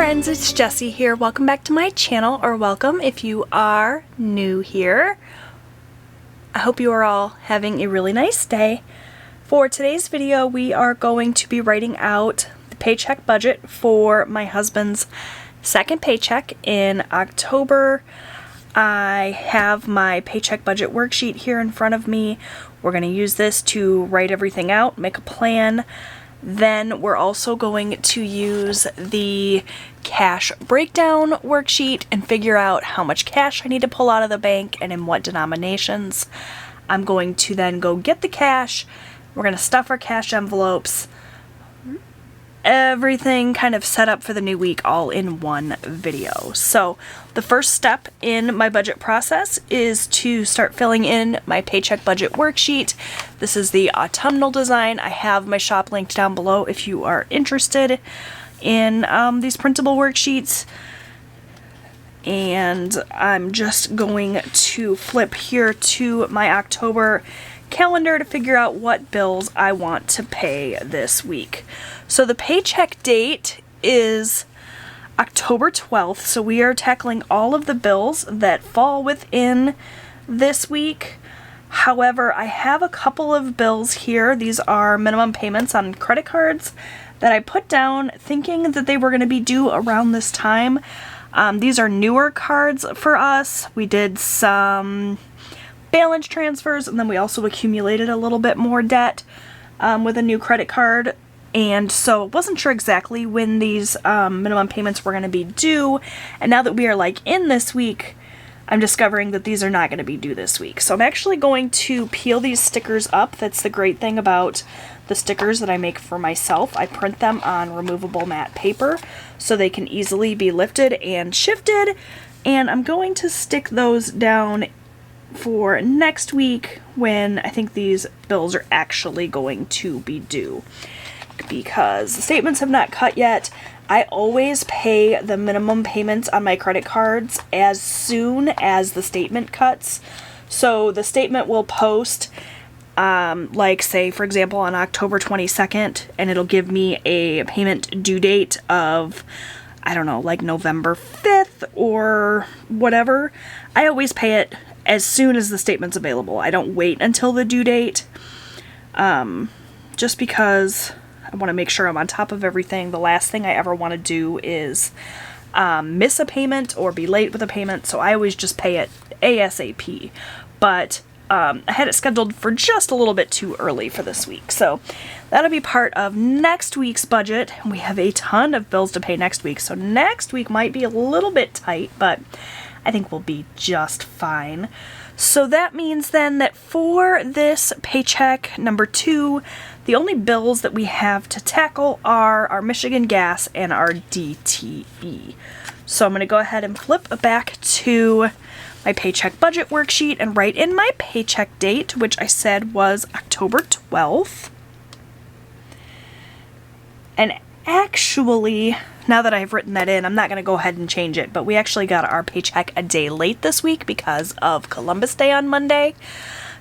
friends, it's Jessie here. Welcome back to my channel, or welcome if you are new here. I hope you are all having a really nice day. For today's video, we are going to be writing out the paycheck budget for my husband's second paycheck in October. I have my paycheck budget worksheet here in front of me. We're going to use this to write everything out, make a plan. Then we're also going to use the cash breakdown worksheet and figure out how much cash I need to pull out of the bank and in what denominations. I'm going to then go get the cash. We're going to stuff our cash envelopes. Everything kind of set up for the new week all in one video. So the first step in my budget process is to start filling in my paycheck budget worksheet. This is the autumnal design. I have my shop linked down below if you are interested in these printable worksheets. And I'm just going to flip here to my October calendar to figure out what bills I want to pay this week. So the paycheck date is October 12th, so we are tackling all of the bills that fall within this week. However, I have a couple of bills here. These are minimum payments on credit cards that I put down thinking that they were going to be due around this time. These are newer cards for us. We did some balance transfers, and then we also accumulated a little bit more debt with a new credit card. And so wasn't sure exactly when these minimum payments were going to be due. And now that we are like in this week, I'm discovering that these are not going to be due this week. So I'm actually going to peel these stickers up. That's the great thing about the stickers that I make for myself. I print them on removable matte paper so they can easily be lifted and shifted. And I'm going to stick those down for next week when I think these bills are actually going to be due. Because the statements have not cut yet. I always pay the minimum payments on my credit cards as soon as the statement cuts. So the statement will post, like say for example on October 22nd, and it'll give me a payment due date of, I don't know, like November 5th or whatever. I always pay it as soon as the statement's available. I don't wait until the due date, just because I want to make sure I'm on top of everything. The last thing I ever want to do is miss a payment or be late with a payment, so I always just pay it ASAP. But I had it scheduled for just a little bit too early for this week, so that'll be part of next week's budget. We have a ton of bills to pay next week, so next week might be a little bit tight, but I think we'll be just fine. So that means then that for this paycheck number 2, the only bills that we have to tackle are our Michigan gas and our DTE. So I'm going to go ahead and flip back to my paycheck budget worksheet and write in my paycheck date, which I said was October 12th. And actually, now that I've written that in, I'm not going to go ahead and change it, but we actually got our paycheck a day late this week because of Columbus Day on Monday.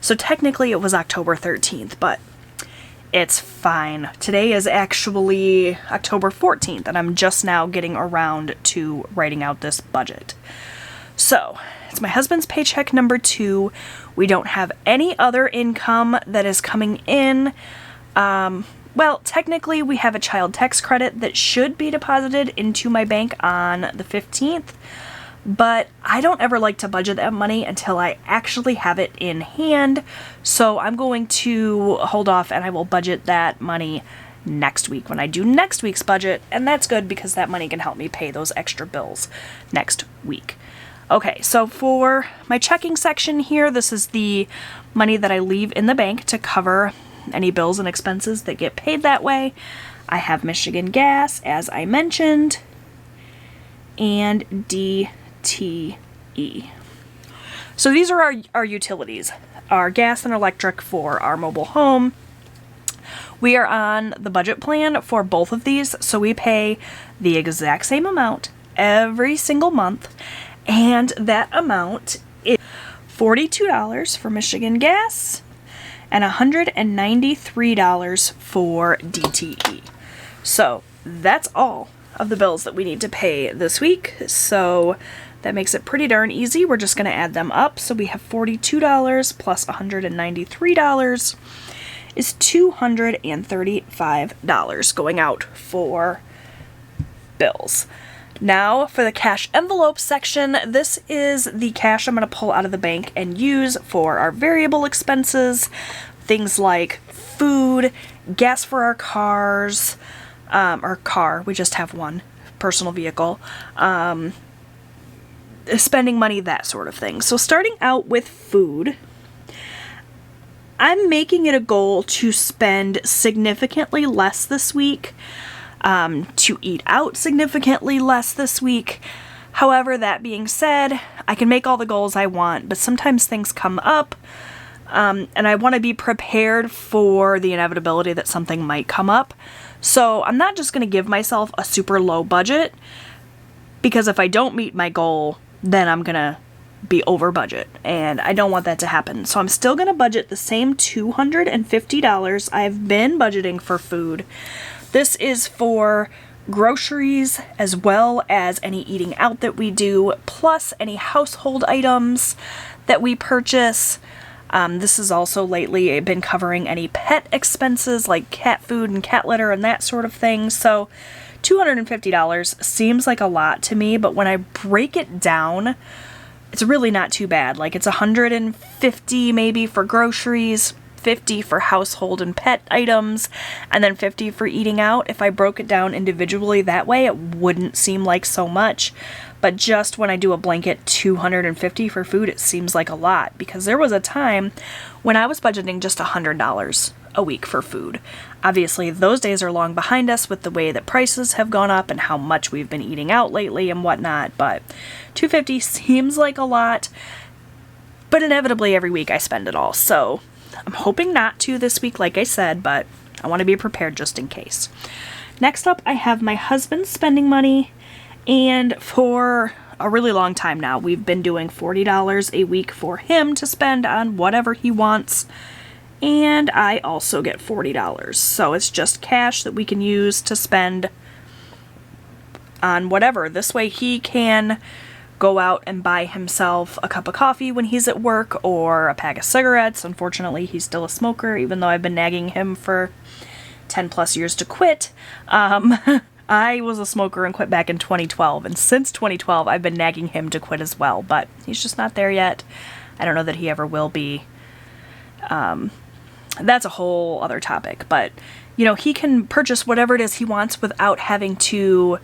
So technically it was October 13th, but it's fine. Today is actually October 14th, and I'm just now getting around to writing out this budget. So it's my husband's paycheck number 2. We don't have any other income that is coming in. Well, technically we have a child tax credit that should be deposited into my bank on the 15th, but I don't ever like to budget that money until I actually have it in hand, so I'm going to hold off and I will budget that money next week when I do next week's budget, and that's good because that money can help me pay those extra bills next week. Okay, so for my checking section here, this is the money that I leave in the bank to cover any bills and expenses that get paid that way. I have Michigan gas, as I mentioned, and DTE. So these are our utilities, our gas and electric for our mobile home. We are on the budget plan for both of these, so we pay the exact same amount every single month, and that amount is $42 for Michigan gas and $193 for DTE. So that's all of the bills that we need to pay this week, so that makes it pretty darn easy. We're just going to add them up. So we have $42 plus $193 is $235 going out for bills. Now for the cash envelope section, this is the cash I'm going to pull out of the bank and use for our variable expenses, things like food, gas for our cars, we just have one personal vehicle, spending money, that sort of thing. So starting out with food, I'm making it a goal to spend significantly less this week, to eat out significantly less this week. However, that being said, I can make all the goals I want, but sometimes things come up, and I want to be prepared for the inevitability that something might come up. So I'm not just going to give myself a super low budget, because if I don't meet my goal, then I'm going to be over budget, and I don't want that to happen. So I'm still going to budget the same $250 I've been budgeting for food. This is for groceries as well as any eating out that we do, plus any household items that we purchase. This is also lately been covering any pet expenses like cat food and cat litter and that sort of thing. So $250 seems like a lot to me, but when I break it down, it's really not too bad. Like, it's $150 maybe for groceries, $50 for household and pet items, and then $50 for eating out. If I broke it down individually that way, it wouldn't seem like so much. But just when I do a blanket $250 for food, it seems like a lot, because there was a time when I was budgeting just $100 a week for food. Obviously, those days are long behind us with the way that prices have gone up and how much we've been eating out lately and whatnot, but $250 seems like a lot, but inevitably every week I spend it all. So I'm hoping not to this week, like I said, but I want to be prepared just in case. Next up, I have my husband's spending money, and for a really long time now, we've been doing $40 a week for him to spend on whatever he wants, and I also get $40. So it's just cash that we can use to spend on whatever. This way he can go out and buy himself a cup of coffee when he's at work, or a pack of cigarettes. Unfortunately, he's still a smoker, even though I've been nagging him for 10 plus years to quit. I was a smoker and quit back in 2012, and since 2012 I've been nagging him to quit as well, but he's just not there yet. I don't know that he ever will be. That's a whole other topic, but you know, he can purchase whatever it is he wants without having to,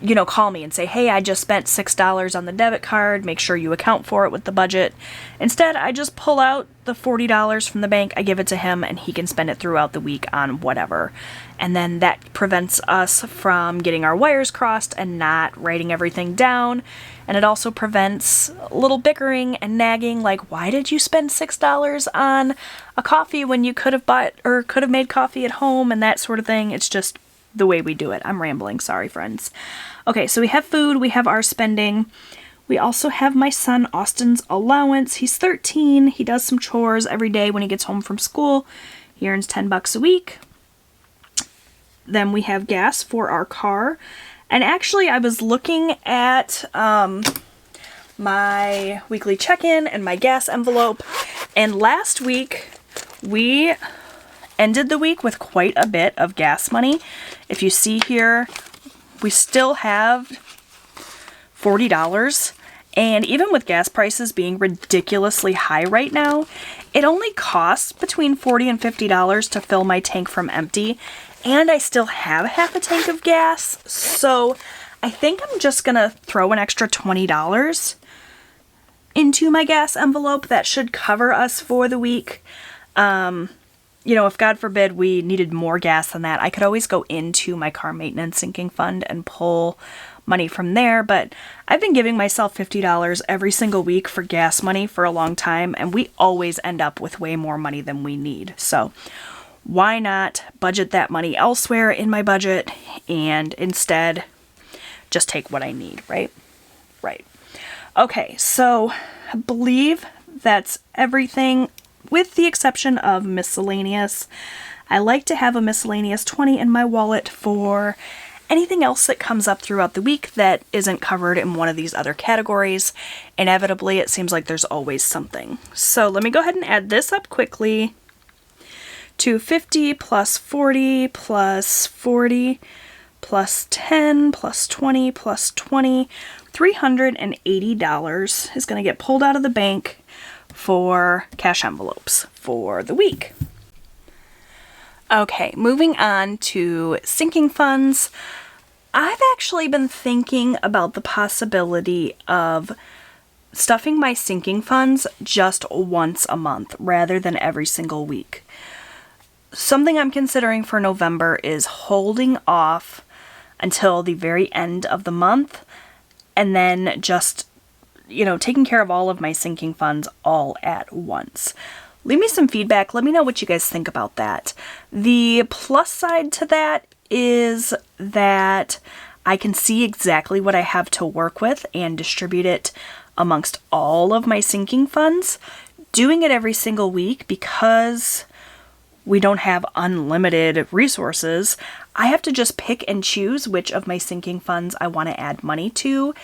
you know, call me and say, hey, I just spent $6 on the debit card, make sure you account for it with the budget. Instead, I just pull out the $40 from the bank, I give it to him, and he can spend it throughout the week on whatever. And then that prevents us from getting our wires crossed and not writing everything down. And it also prevents a little bickering and nagging, like, why did you spend $6 on a coffee when you could have bought or could have made coffee at home, and that sort of thing. It's just the way we do it. I'm rambling, sorry friends. Okay, so we have food, we have our spending. We also have my son Austin's allowance. He's 13. He does some chores every day when he gets home from school. He earns $10 a week. Then we have gas for our car. And actually, I was looking at my weekly check-in and my gas envelope, and last week we ended the week with quite a bit of gas money. If you see here, we still have $40, and even with gas prices being ridiculously high right now, it only costs between $40 and $50 to fill my tank from empty, and I still have half a tank of gas, so I think I'm just gonna throw an extra $20 into my gas envelope. That should cover us for the week. You know, if God forbid we needed more gas than that, I could always go into my car maintenance sinking fund and pull money from there, but I've been giving myself $50 every single week for gas money for a long time, and we always end up with way more money than we need. So why not budget that money elsewhere in my budget and instead just take what I need, right? Right. Okay, so I believe that's everything with the exception of miscellaneous. I like to have a miscellaneous 20 in my wallet for anything else that comes up throughout the week that isn't covered in one of these other categories. Inevitably, it seems like there's always something. So let me go ahead and add this up quickly. 250 plus 40 plus 40 plus 10 plus 20 plus 20, $380 is going to get pulled out of the bank for cash envelopes for the week. Okay, moving on to sinking funds. I've actually been thinking about the possibility of stuffing my sinking funds just once a month rather than every single week. Something I'm considering for November is holding off until the very end of the month and then just, taking care of all of my sinking funds all at once. Leave me some feedback. Let me know what you guys think about that. The plus side to that is that I can see exactly what I have to work with and distribute it amongst all of my sinking funds. Doing it every single week, because we don't have unlimited resources, I have to just pick and choose which of my sinking funds I want to add money to.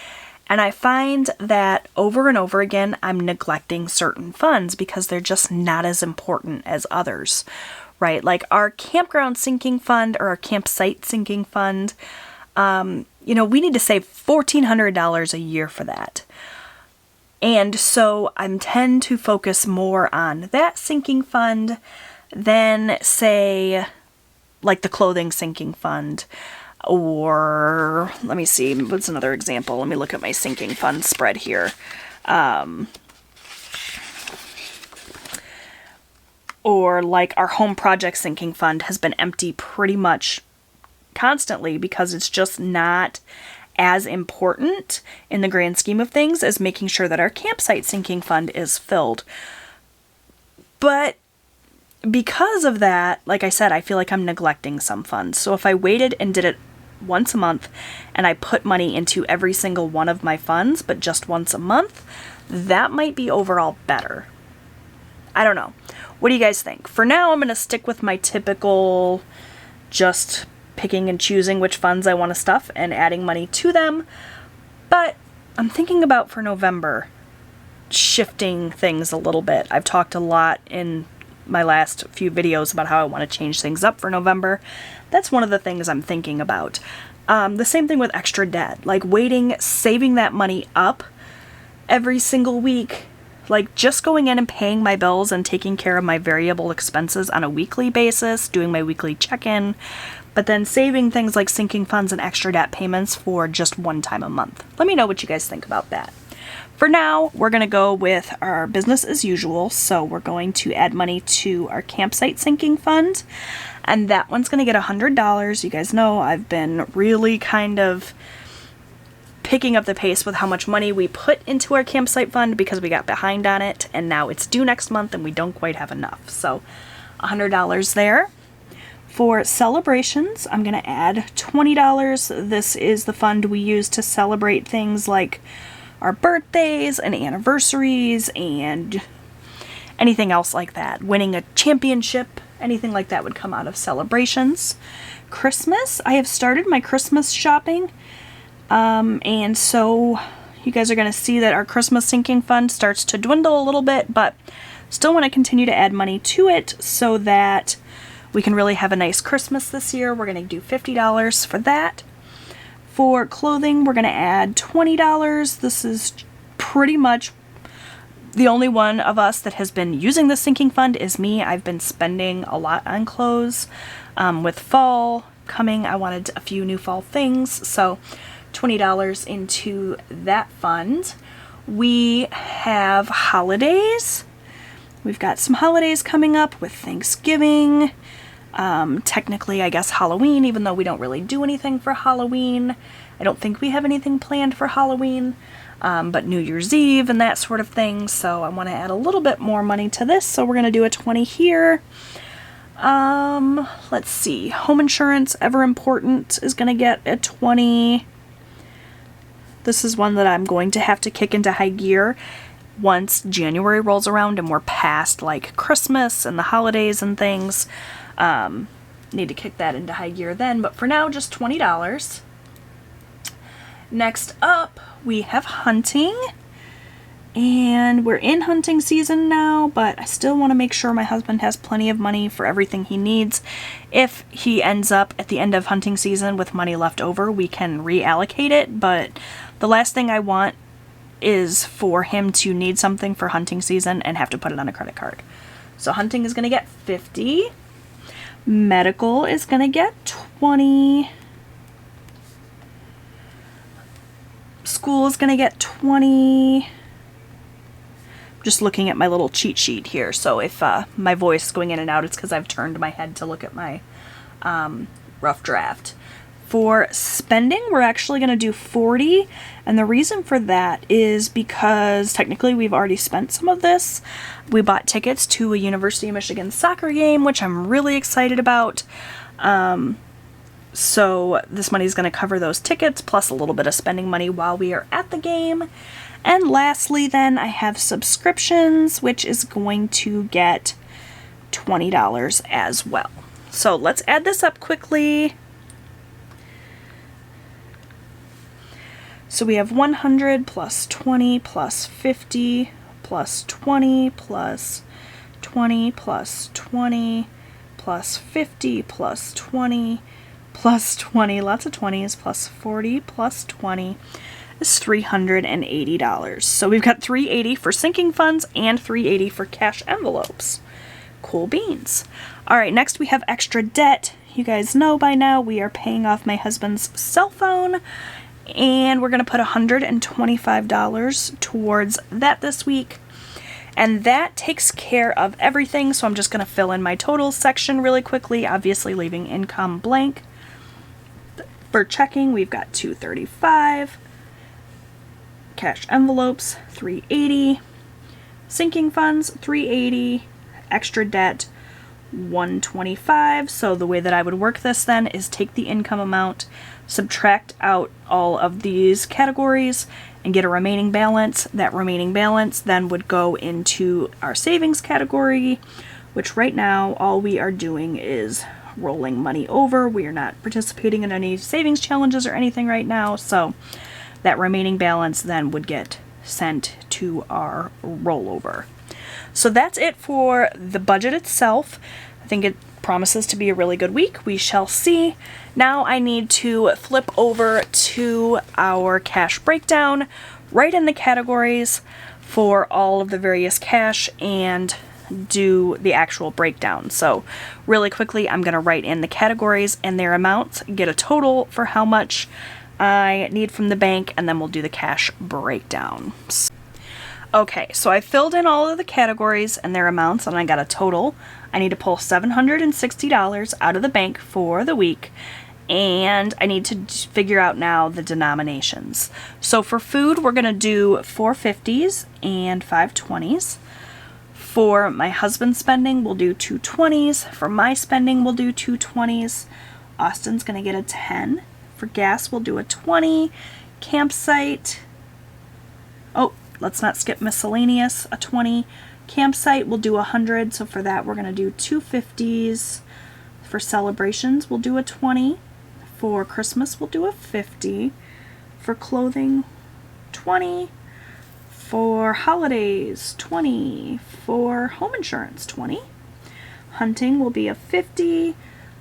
And I find that over and over again, I'm neglecting certain funds because they're just not as important as others, right? Like our campground sinking fund or our campsite sinking fund, we need to save $1,400 a year for that. And so I tend to focus more on that sinking fund than, say, like the clothing sinking fund. Or, let me see, what's another example? Let me look at my sinking fund spread here. Or like our home project sinking fund has been empty pretty much constantly because it's just not as important in the grand scheme of things as making sure that our campsite sinking fund is filled. But because of that, like I said, I feel like I'm neglecting some funds. So if I waited and did it once a month and I put money into every single one of my funds, but just once a month, that might be overall better. I don't know. What do you guys think? For now, I'm going to stick with my typical just picking and choosing which funds I want to stuff and adding money to them. But I'm thinking about for November shifting things a little bit. I've talked a lot in my last few videos about how I want to change things up for November. That's one of the things I'm thinking about. The same thing with extra debt, like saving that money up every single week, like just going in and paying my bills and taking care of my variable expenses on a weekly basis, doing my weekly check-in, but then saving things like sinking funds and extra debt payments for just one time a month. Let me know what you guys think about that. For now, we're going to go with our business as usual, so we're going to add money to our campsite sinking fund, and that one's going to get $100. You guys know I've been really kind of picking up the pace with how much money we put into our campsite fund because we got behind on it, and now it's due next month and we don't quite have enough. So $100 there. For celebrations, I'm going to add $20. This is the fund we use to celebrate things like our birthdays and anniversaries and anything else like that. Winning a championship, anything like that would come out of celebrations. Christmas, I have started my Christmas shopping. And so you guys are going to see that our Christmas sinking fund starts to dwindle a little bit, but still want to continue to add money to it so that we can really have a nice Christmas this year. We're going to do $50 for that. For clothing, we're going to add $20. This is pretty much the only one of us that has been using the sinking fund is me. I've been spending a lot on clothes. With fall coming, I wanted a few new fall things, so $20 into that fund. We have holidays. We've got some holidays coming up with Thanksgiving. Technically, I guess Halloween, even though we don't really do anything for Halloween. I don't think we have anything planned for Halloween, but New Year's Eve and that sort of thing. So I want to add a little bit more money to this. So we're going to do a 20 here. Let's see. Home insurance, ever important, is going to get a 20. This is one that I'm going to have to kick into high gear once January rolls around and we're past like Christmas and the holidays and things. need to kick that into high gear then, but for now, just $20. Next up, we have hunting. And we're in hunting season now, but I still want to make sure my husband has plenty of money for everything he needs. If he ends up at the end of hunting season with money left over, we can reallocate it, but the last thing I want is for him to need something for hunting season and have to put it on a credit card. So hunting is going to get 50. Medical is going to get 20. School is going to get 20. Just looking at my little cheat sheet here, so if my voice is going in and out, it's because I've turned my head to look at my rough draft. For spending, we're actually going to do 40, and the reason for that is because technically we've already spent some of this. We bought tickets to a University of Michigan soccer game, which I'm really excited about. So this money is going to cover those tickets, plus a little bit of spending money while we are at the game. And lastly, then, I have subscriptions, which is going to get $20 as well. So let's add this up quickly. So we have 100 plus 20 plus 50 plus 20 plus 20 plus 20 plus 50 plus 20 plus 20, lots of 20s, plus 40 plus 20 is $380. So we've got $380 for sinking funds and $380 for cash envelopes. Cool beans. All right, next we have extra debt. You guys know by now we are paying off my husband's cell phone, and we're going to put $125 towards that this week. And that takes care of everything, so I'm just going to fill in my totals section really quickly, obviously leaving income blank. For checking, we've got $235. Cash envelopes, $380. Sinking funds, $380. Extra debt, $125. So the way that I would work this then is take the income amount, subtract out all of these categories, and get a remaining balance. That remaining balance then would go into our savings category, which right now all we are doing is rolling money over. We are not participating in any savings challenges or anything right now, so that remaining balance then would get sent to our rollover. So that's it for the budget itself. I think it promises to be a really good week. We shall see. Now I need to flip over to our cash breakdown, write in the categories for all of the various cash, and do the actual breakdown. So really quickly, I'm going to write in the categories and their amounts, get a total for how much I need from the bank, and then we'll do the cash breakdown. Okay, so I filled in all of the categories and their amounts, and I got a total. I need to pull $760 out of the bank for the week, and I need to figure out now the denominations. So for food, we're going to do 4 50s and 5 20s. For my husband's spending, we'll do 2 20s. For my spending, we'll do 2 20s. Austin's going to get a 10. For gas, we'll do a 20. Campsite, oh, let's not skip miscellaneous, a 20. Campsite, we'll do 100, so for that we're going to do 2 50s. For celebrations, we'll do a 20. For Christmas, we'll do a 50. For clothing, 20. For holidays, 20. For home insurance, 20. Hunting will be a 50.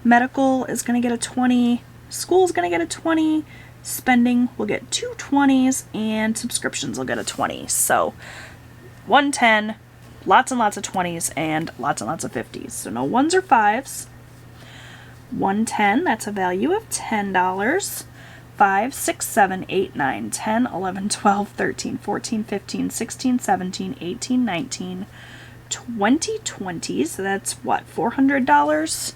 Medical is going to get a 20. School's going to get a 20. Spending will get 2 20s, and subscriptions will get a 20. So 110, lots and lots of 20s, and lots of 50s. So no 1s or 5s. 110, that's a value of $10. 5, 6, 7, 8, 9, 10, 11, 12, 13, 14, 15, 16, 17, 18, 19, 20 20s. So that's what, $400?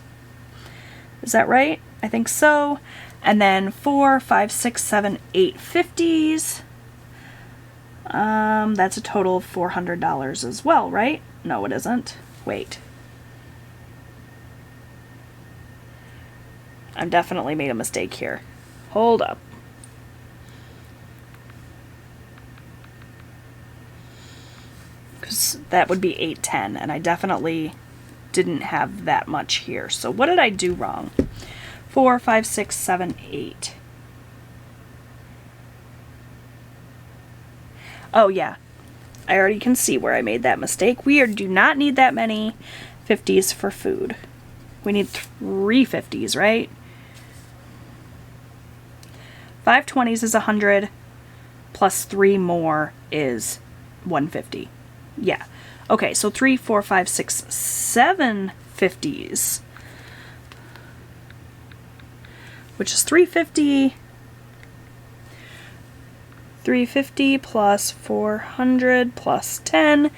Is that right? I think so. And then 4, 5, 6, 7, 8 50s. That's a total of $400 as well, right? No, it isn't. Wait. I've definitely made a mistake here. Hold up. Because that would be 810, and I definitely didn't have that much here. So what did I do wrong? 4, 5, 6, 7, 8. Oh yeah, I already can see where I made that mistake. We do not need that many 50s for food. We need 3 50s, right? 5 20s is 100, plus 3 more is 150. Yeah. Okay, so 3, 4, 5, 6, 7 50s, which is 350. 350 plus 400 plus 10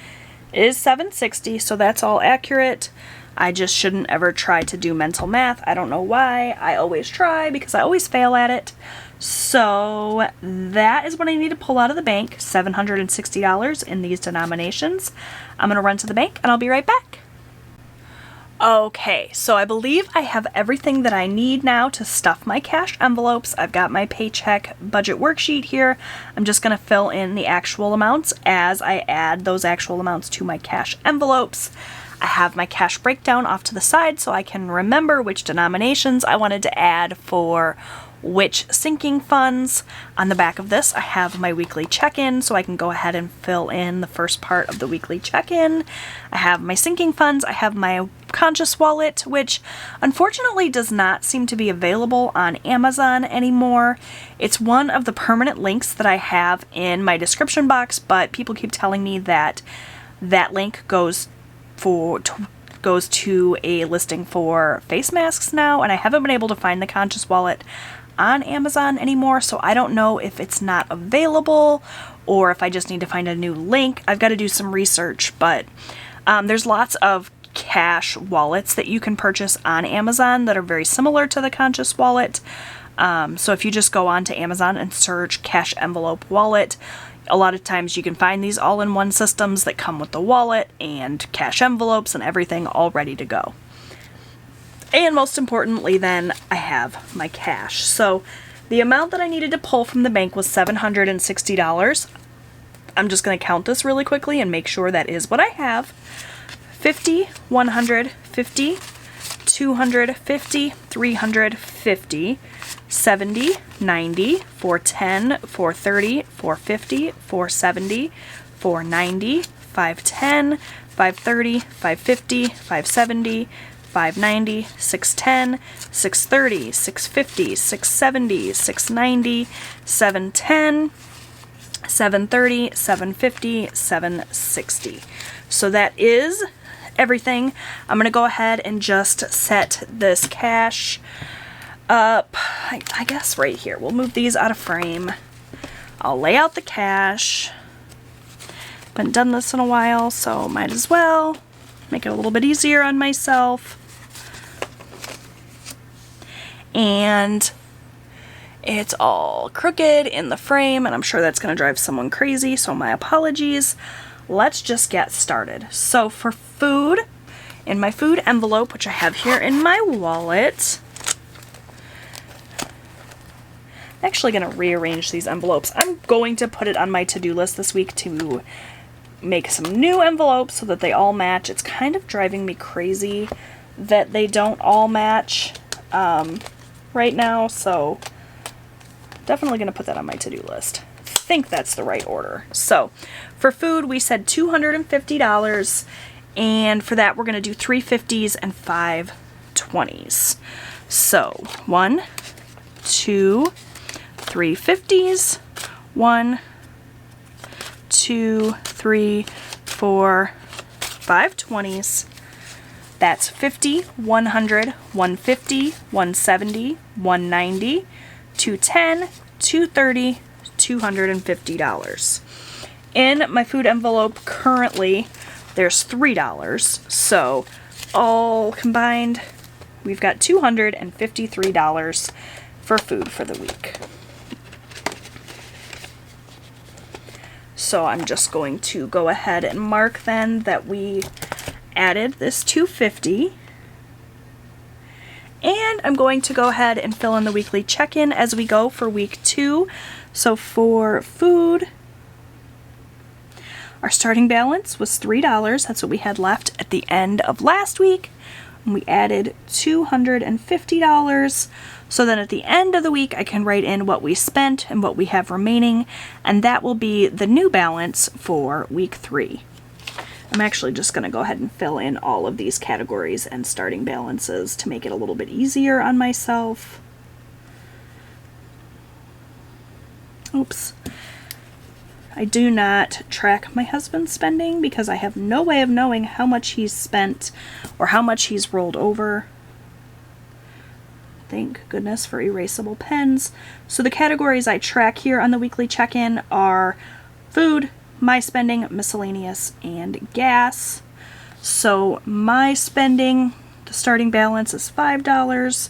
is 760, so that's all accurate. I just shouldn't ever try to do mental math. I don't know why. I always try because I always fail at it. So that is what I need to pull out of the bank, $760 in these denominations. I'm going to run to the bank and I'll be right back. Okay, so I believe I have everything that I need now to stuff my cash envelopes. I've got my paycheck budget worksheet here. I'm just going to fill in the actual amounts as I add those actual amounts to my cash envelopes. I have my cash breakdown off to the side so I can remember which denominations I wanted to add for which sinking funds. On the back of this, I have my weekly check-in, so I can go ahead and fill in the first part of the weekly check-in. I have my sinking funds. I have my conscious wallet, which unfortunately does not seem to be available on Amazon anymore. It's one of the permanent links that I have in my description box, but people keep telling me that that link goes to a listing for face masks now, and I haven't been able to find the conscious wallet on Amazon anymore, so I don't know if it's not available or if I just need to find a new link. I've got to do some research, but there's lots of cash wallets that you can purchase on Amazon that are very similar to the conscious wallet. So if you just go on to Amazon and search cash envelope wallet, a lot of times you can find these all-in-one systems that come with the wallet and cash envelopes and everything all ready to go. And most importantly then, I have my cash. So the amount that I needed to pull from the bank was $760. I'm just going to count this really quickly and make sure that is what I have. 50, 150, 250, 350, 70, 90, 410, 430, 450, 470, 490, 510, 530, 550, 570, 590, 610, 630, 650, 670, 690, 710, 730, 750, 760. So that is everything. I'm going to go ahead and just set this cash up, I guess right here. We'll move these out of frame. I'll lay out the cash. Haven't done this in a while, so might as well make it a little bit easier on myself. And it's all crooked in the frame, and I'm sure that's going to drive someone crazy, so my apologies. Let's just get started. So for food, in my food envelope, which I have here in my wallet, I'm actually going to rearrange these envelopes. I'm going to put it on my to-do list this week to make some new envelopes so that they all match. It's kind of driving me crazy that they don't all match right now, so definitely going to put that on my to-do list. I think that's the right order. So for food, we said $250, and for that we're going to do 3 50s and 5 20s. So 1, 2, 3 50s, 1, 2, 3, 4, 5 20s. That's 50, 100, 150, 170, 190, 210, 230, $250. In my food envelope currently, there's $3. So all combined, we've got $253 for food for the week. So I'm just going to go ahead and mark then that we added this $250, and I'm going to go ahead and fill in the weekly check-in as we go for week 2. So for food, Our starting balance was $3. That's what we had left at the end of last week. And we added $250. So then at the end of the week, I can write in what we spent and what we have remaining, and that will be the new balance for week 3. I'm actually just going to go ahead and fill in all of these categories and starting balances to make it a little bit easier on myself. Oops. I do not track my husband's spending because I have no way of knowing how much he's spent or how much he's rolled over. Thank goodness for erasable pens. So the categories I track here on the weekly check-in are food, my spending, miscellaneous, and gas. So my spending, the starting balance is $5.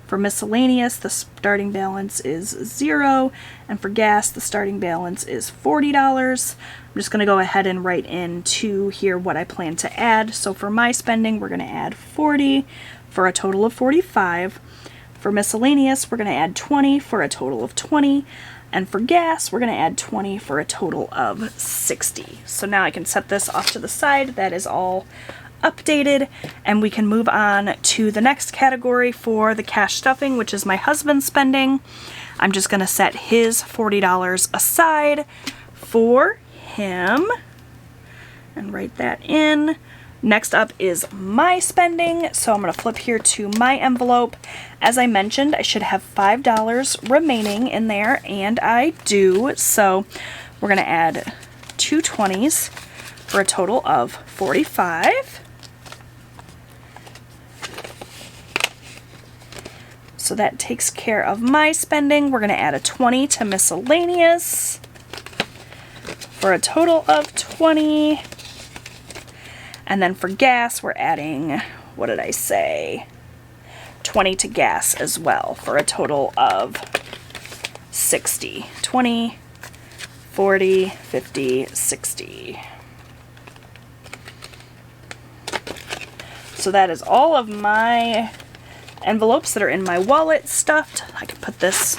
For miscellaneous, the starting balance is $0, and for gas, the starting balance is $40. I'm just going to go ahead and write into here what I plan to add. So for my spending, we're going to add 40 for a total of 45. For miscellaneous, we're going to add 20 for a total of 20. And for gas, we're going to add 20 for a total of 60. So now I can set this off to the side. That is all updated, and we can move on to the next category for the cash stuffing, which is my husband's spending. I'm just going to set his $40 aside for him and write that in. Next up is my spending, so I'm going to flip here to my envelope. As I mentioned, I should have $5 remaining in there, and I do, so we're going to add 2 20s for a total of 45. So that takes care of my spending. We're going to add a 20 to miscellaneous for a total of 20. And then for gas, we're adding, what did I say? 20 to gas as well for a total of 60. 20, 40, 50, 60. So that is all of my envelopes that are in my wallet stuffed. I can put this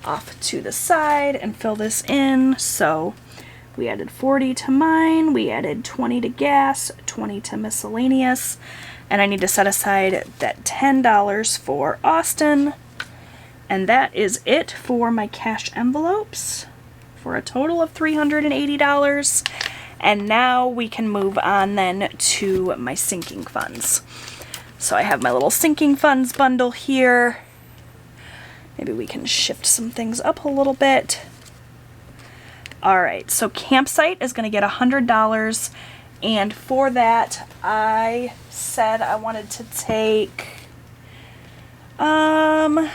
off to the side and fill this in. So we added 40 to mine, we added 20 to gas, 20 to miscellaneous, and I need to set aside that $10 for Austin. And that is it for my cash envelopes for a total of $380. And now we can move on then to my sinking funds. So I have my little sinking funds bundle here. Maybe we can shift some things up a little bit. All right, so campsite is going to get $100, and for that I said I wanted to take a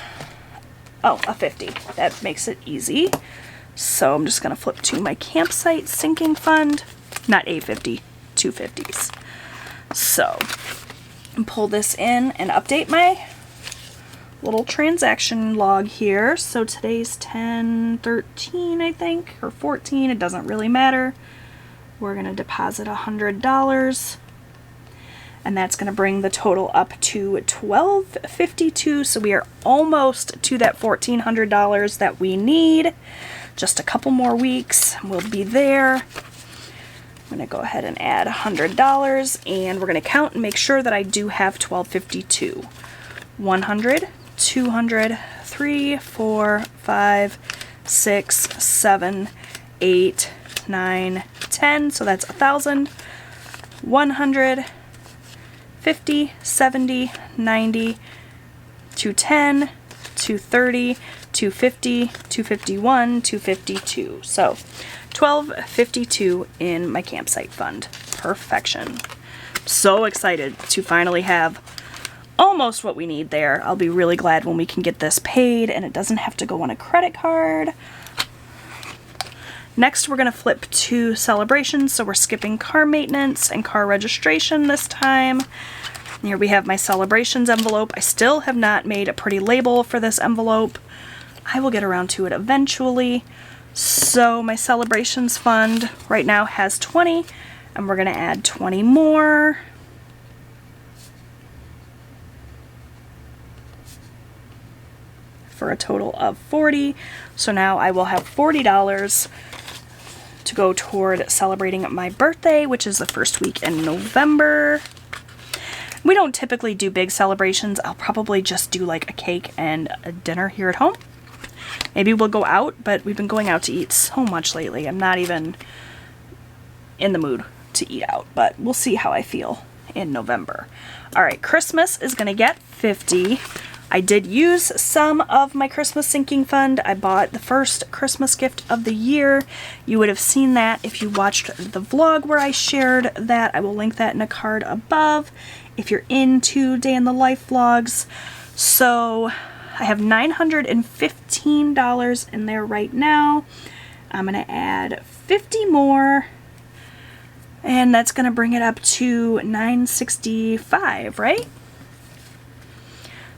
50. That makes it easy. So I'm just going to flip to my campsite sinking fund, not a 50, 2 50s. So pull this in and update my little transaction log here. So today's 10/13, I think, or 14, it doesn't really matter. We're going to deposit $100, and that's going to bring the total up to $1,252. So we are almost to that $1,400 that we need. Just a couple more weeks, we'll be there. I'm going to go ahead and add $100, and we're going to count and make sure that I do have $1,252. 100, 200, 3, 4, 5, 6, 7, 8, 9, 10. So that's 1,000. 100, 50, 70, 90, 210, 230, 250, 251, 252. So $1,252 in my campsite fund. Perfection. So excited to finally have almost what we need there. I'll be really glad when we can get this paid and it doesn't have to go on a credit card. Next, we're going to flip to celebrations. So we're skipping car maintenance and car registration this time. Here we have my celebrations envelope. I still have not made a pretty label for this envelope. I will get around to it eventually. So my celebrations fund right now has 20, and we're going to add 20 more. For a total of 40. So now I will have $40 to go toward celebrating my birthday, which is the first week in November. We don't typically do big celebrations. I'll probably just do like a cake and a dinner here at home. Maybe we'll go out, but we've been going out to eat so much lately. I'm not even in the mood to eat out, but we'll see how I feel in November. All right, Christmas is gonna get 50. I did use some of my Christmas sinking fund. I bought the first Christmas gift of the year. You would have seen that if you watched the vlog where I shared that. I will link that in a card above if you're into day in the life vlogs. So I have $915 in there right now. I'm gonna add 50 more, and that's gonna bring it up to $965, right?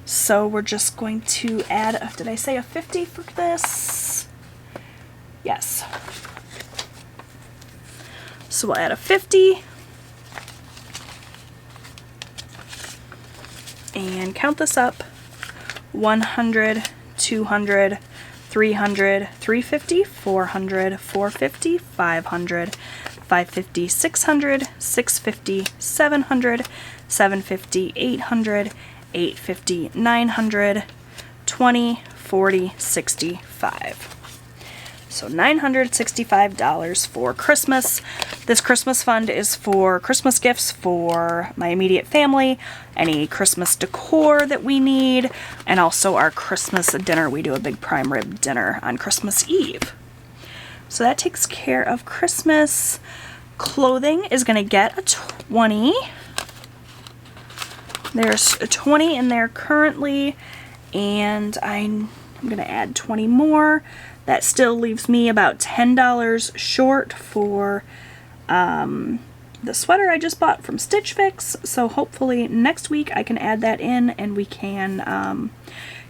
So we're just going to add, did I say a 50 for this? Yes. So we'll add a 50. And count this up. 100, 200, 300, 350, 400, 450, 500, 550, 600, 650, 700, 750, 800, 850, 900, 20, 40, 65. So $965 for Christmas. This Christmas fund is for Christmas gifts for my immediate family, any Christmas decor that we need, and also our Christmas dinner. We do a big prime rib dinner on Christmas Eve. So that takes care of Christmas. Clothing is going to get a 20. There's a 20 in there currently, and I'm going to add 20 more. That still leaves me about $10 short for the sweater I just bought from Stitch Fix. So hopefully next week I can add that in and we can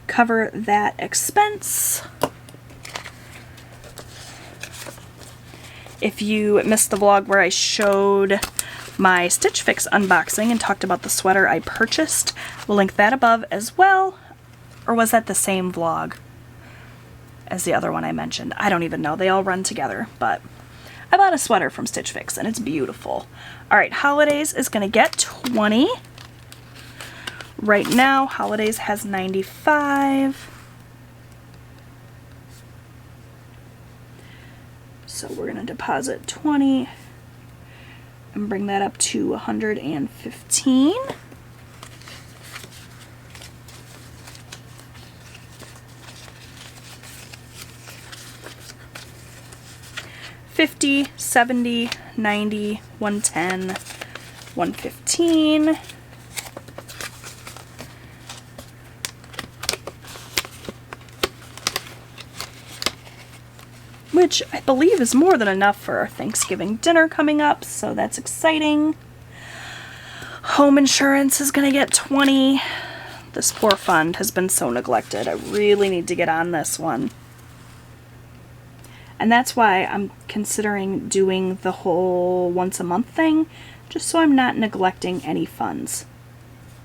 cover that expense. If you missed the vlog where I showed my Stitch Fix unboxing and talked about the sweater I purchased, we'll link that above as well. Or was that the same vlog as the other one I mentioned? I don't even know. They all run together, but I bought a sweater from Stitch Fix and it's beautiful. All right, Holidays is going to get 20. Right now, Holidays has 95. So we're going to deposit 20 and bring that up to 115. $50, $70, $90, $110, $115. Which I believe is more than enough for our Thanksgiving dinner coming up, so that's exciting. Home insurance is going to get 20. This poor fund has been so neglected. I really need to get on this one. And that's why I'm considering doing the whole once a month thing, just so I'm not neglecting any funds.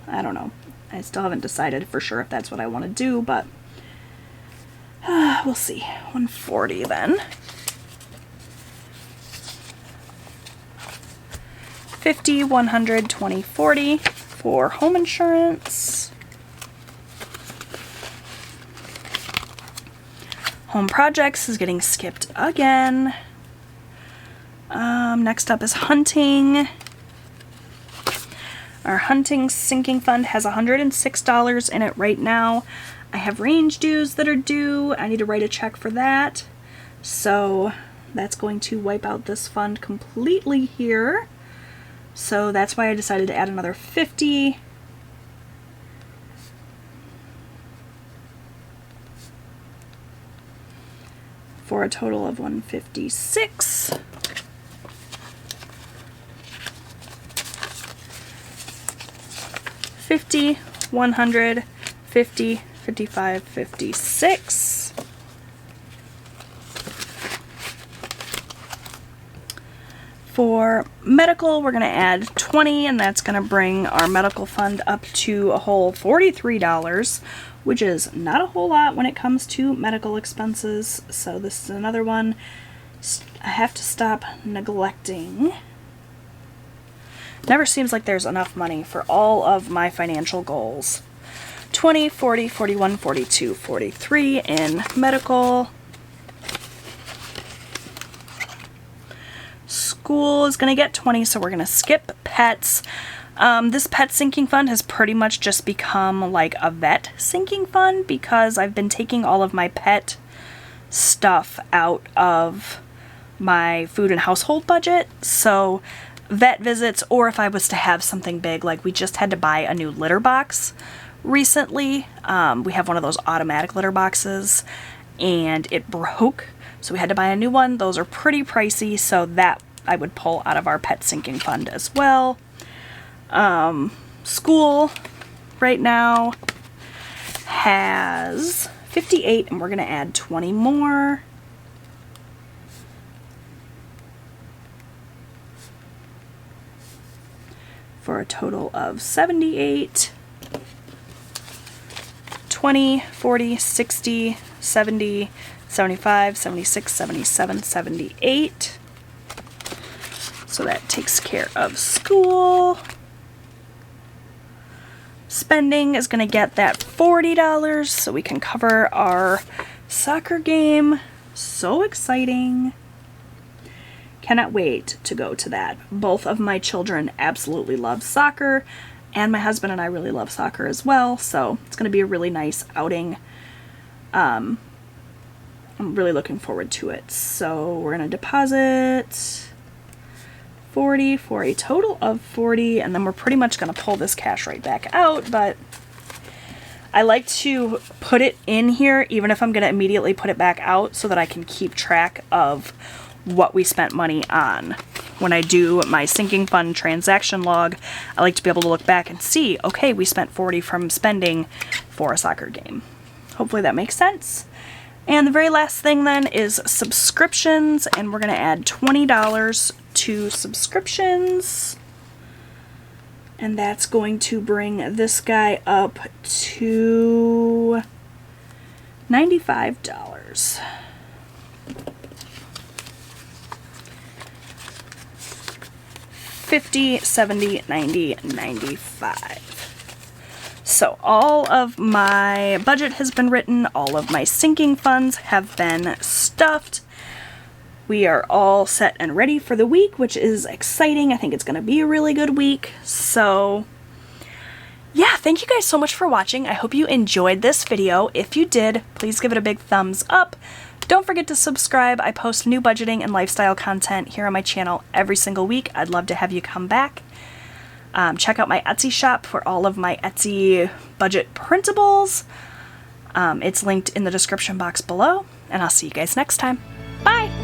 I don't know. I still haven't decided for sure if that's what I want to do, but we'll see. 140 then. 50, 100, 20, 40 for home insurance. Home projects is getting skipped again. Next up is hunting. Our hunting sinking fund has $106 in it right now. I have range dues that are due. I need to write a check for that. So that's going to wipe out this fund completely here. So that's why I decided to add another 50. For a total of 156. $50, 100, 50, 55, 56. For medical, we're going to add 20, and that's going to bring our medical fund up to a whole $43, which is not a whole lot when it comes to medical expenses. So this is another one. I have to stop neglecting. Never seems like there's enough money for all of my financial goals. 20, 40, 41, 42, 43 in medical. School is going to get 20, so we're going to skip pets. This pet sinking fund has pretty much just become like a vet sinking fund because I've been taking all of my pet stuff out of my food and household budget. So vet visits, or if I was to have something big, like we just had to buy a new litter box recently. We have one of those automatic litter boxes and it broke, so we had to buy a new one. Those are pretty pricey, so that I would pull out of our pet sinking fund as well. School right now has 58 and we're going to add 20 more. For a total of 78. 20, 40, 60, 70, 75, 76, 77, 78. So that takes care of school. Spending is going to get that $40 so we can cover our soccer game. So exciting. Cannot wait to go to that. Both of my children absolutely love soccer, and my husband and I really love soccer as well, so it's going to be a really nice outing. I'm really looking forward to it. So we're going to deposit 40 for a total of 40, and then we're pretty much going to pull this cash right back out, but I like to put it in here even if I'm going to immediately put it back out so that I can keep track of what we spent money on. When I do my sinking fund transaction log, I like to be able to look back and see, okay, we spent 40 from spending for a soccer game. Hopefully that makes sense. And the very last thing then is subscriptions, and we're going to add $20 to subscriptions. And that's going to bring this guy up to $95. $50, $70, $90, $95. So all of my budget has been written, all of my sinking funds have been stuffed. We are all set and ready for the week, which is exciting. I think it's going to be a really good week. So yeah, thank you guys so much for watching. I hope you enjoyed this video. If you did, please give it a big thumbs up. Don't forget to subscribe. I post new budgeting and lifestyle content here on my channel every single week. I'd love to have you come back. Check out my Etsy shop for all of my Etsy budget printables. It's linked in the description box below, and I'll see you guys next time. Bye!